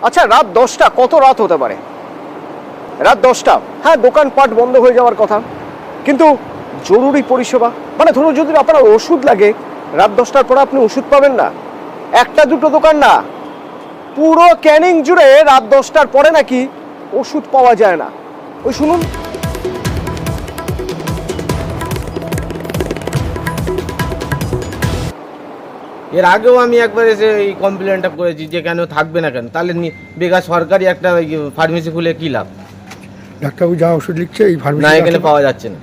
আচ্ছা, রাত 10টা, কত রাত হতে পারে? রাত 10টা, হ্যাঁ, দোকানপাট বন্ধ হয়ে যাওয়ার কথা, কিন্তু জরুরি পরিষেবা মানে ধরুন যদি আপনার ওষুধ লাগে, রাত 10টার পরে আপনি ওষুধ পাবেন না। একটা দুটো দোকান না, পুরো ক্যানিং জুড়ে রাত 10টার পরে নাকি ওষুধ পাওয়া যায় না। ওই শুনুন। এর আগেও আমি একবার এসে এই কমপ্লেনটা করেছি যে কেন থাকবে না কেন, তাহলে বেকার সরকারি একটা ফার্মেসি খুলে কী লাভ? ডাক্তারবাবু যা ওষুধ লিখছে এই না, ফার্মেসি এখানে পাওয়া যাচ্ছে না।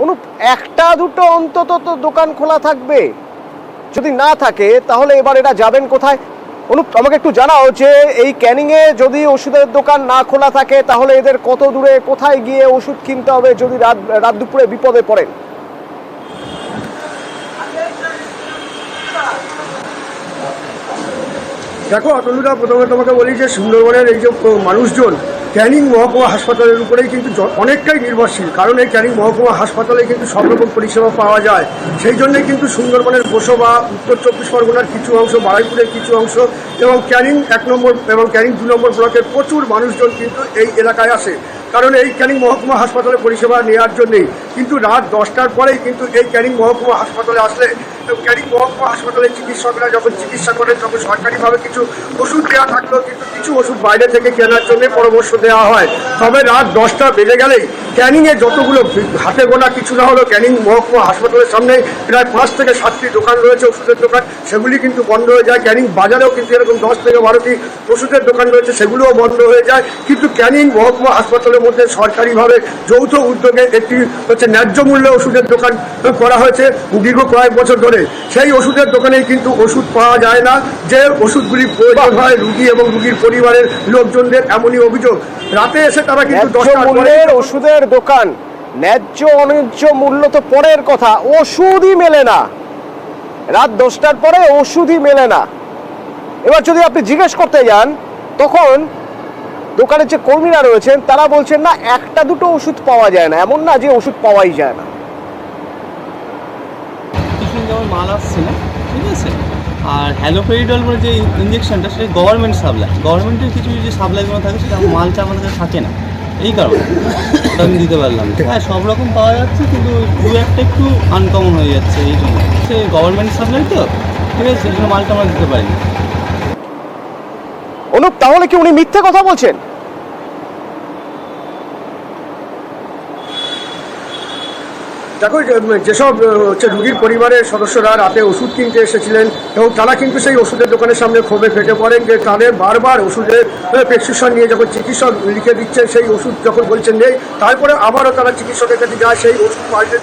অনুপ, একটা দুটো অন্তত তো দোকান খোলা থাকবে, যদি না থাকে তাহলে এবার এটা যাবেন কোথায়? অনুপ, আমাকে একটু জানাও যে এই ক্যানিং এ যদি ওষুধের দোকান না খোলা থাকে তাহলে এদের কত দূরে কোথায় গিয়ে ওষুধ কিনতে হবে যদি রাত দুপুরে বিপদে পড়েন? দেখো অতনুদা, প্রথমে তোমাকে বলি যে সুন্দরবনের এই যে মানুষজন ক্যানিং মহকুমা হাসপাতালের উপরেই কিন্তু অনেকটাই নির্ভরশীল, কারণ এই ক্যানিং মহকুমা হাসপাতালে কিন্তু সব রকম পরিষেবা পাওয়া যায়। সেই জন্যই কিন্তু সুন্দরবনের গোসবা, উত্তর 24 পরগনার কিছু অংশ, বারুইপুরের কিছু অংশ এবং ক্যানিং 1 নম্বর এবং ক্যানিং 2 নম্বর ব্লকের প্রচুর মানুষজন কিন্তু এই এলাকায় আসে, কারণ এই ক্যানিং মহকুমা হাসপাতালে পরিষেবা নেওয়ার জন্যেই। কিন্তু রাত 10টার পরেই কিন্তু এই ক্যানিং মহকুমা হাসপাতালে আসলে ক্যানিং মহকুমা হাসপাতালের চিকিৎসকরা যখন চিকিৎসা করেন তখন সরকারিভাবে কিছু ওষুধ দেওয়া থাকলেও কিন্তু কিছু ওষুধ বাইরে থেকে কেনার জন্য পরামর্শ দেওয়া হয়। তবে রাত 10টা বেজে গেলেই ক্যানিংয়ে যতগুলো হাতে গোনা কিছু না হলো ক্যানিং মহকুমা হাসপাতালের সামনে প্রায় 5 থেকে 7টি দোকান রয়েছে, ওষুধের দোকান, সেগুলি কিন্তু বন্ধ হয়ে যায়। ক্যানিং বাজারেও কিন্তু এরকম 10 থেকে 12টি ওষুধের দোকান রয়েছে, সেগুলোও বন্ধ হয়ে যায়। কিন্তু ক্যানিং মহকুমা হাসপাতালের মধ্যে সরকারিভাবে যৌথ উদ্যোগে একটি ন্যায্য মূল্যে ওষুধের দোকান করা হয়েছে দীর্ঘ কয়েক বছর ধরে। সেই ওষুধের দোকানেই কিন্তু ওষুধ পাওয়া যায় না, যে ওষুধগুলি প্রয়োজন হয় রুগী এবং রুগীর পরিবারের লোকজনদের, এমনই অভিযোগ। রাতে এসে তারা কিন্তু 10টার পরে ওষুধের দোকান, ন্যায্য অন্যায্য মূল্য তো পরের কথা, ওষুধই মেলে না। রাত 10টার পরে ওষুধই মেলে না। এবার যদি আপনি জিজ্ঞেস করতে যান তখন দোকানের যে কর্মীরা রয়েছেন তারা বলছেন না, একটা দুটো ওষুধ পাওয়া যায় না, এমন না যে ওষুধ পাওয়াই যায় না। কিছু যেমন মাল আসছে না, ঠিক আছে, আর হ্যালোপেরিডল বলে যে ইঞ্জেকশনটা সেটা গভর্নমেন্ট সাপ্লাই, গভর্নমেন্টের কিছু যে সাপ্লাইগুলো থাকে সেটা মালটা আমাদের কাছে থাকে না, এই কারণে আমি দিতে পারলাম। হ্যাঁ, সব রকম পাওয়া যাচ্ছে কিন্তু দু একটা একটু আনকমন হয়ে যাচ্ছে, এই জন্য সে গভর্নমেন্ট সাপ্লাই তো, ঠিক আছে, সেই জন্য মালটা আমরা দিতে পারি না। অনুপ, তাহলে কি উনি মিথ্যে কথা বলছেন? দেখো, যেসব রুগীর পরিবারের সদস্যরা রাতে ওষুধ কিনতে এসেছিলেন এবং তারা কিন্তু সেই ওষুধের দোকানের সামনে ক্ষোভে ফেটে পড়েন যে তাদের বারবার ওষুধের প্রেসক্রিপশন নিয়ে যখন চিকিৎসক লিখে দিচ্ছেন, সেই ওষুধ যখন বলছেন নেই, তারপরে আবারও তারা চিকিৎসকের কাছে যায়, সেই ওষুধ পাল্টে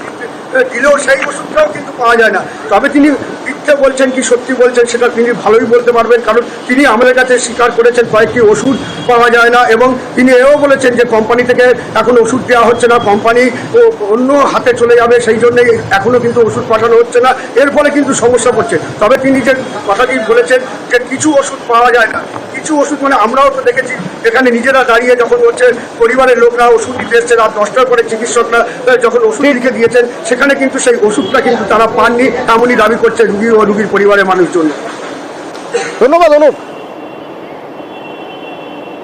দিলেও সেই ওষুধটাও কিন্তু পাওয়া যায় না। তবে তিনি মিথ্যে বলছেন কি সত্যি বলছেন সেটা তিনি ভালোই বলতে পারবেন, কারণ তিনি আমাদের কাছে স্বীকার করেছেন কয়েকটি ওষুধ পাওয়া যায় না, এবং তিনি এও বলেছেন যে কোম্পানি থেকে এখন ওষুধ দেওয়া হচ্ছে না, কোম্পানি অন্য হাতে চলে যাবে, সেই জন্যই এখনও কিন্তু ওষুধ পাঠানো হচ্ছে না, এর ফলে কিন্তু সমস্যা পড়ছে। তবে তিনি যে কথাটি বলেছেন যে কিছু ওষুধ পাওয়া যায় না, কিছু ওষুধ মানে আমরাও তো দেখেছি এখানে নিজেরা দাঁড়িয়ে যখন পরিবারের লোকরা ওষুধ দিতে এসছে রাত 10টার পরে, চিকিৎসকরা যখন ওষুধ লিখে দিয়েছেন সেখানে কিন্তু সেই ওষুধটা কিন্তু তারা পাননি, এমনই দাবি করছে রুগী ও রুগীর পরিবারের মানুষজন। ধন্যবাদ অনুপ।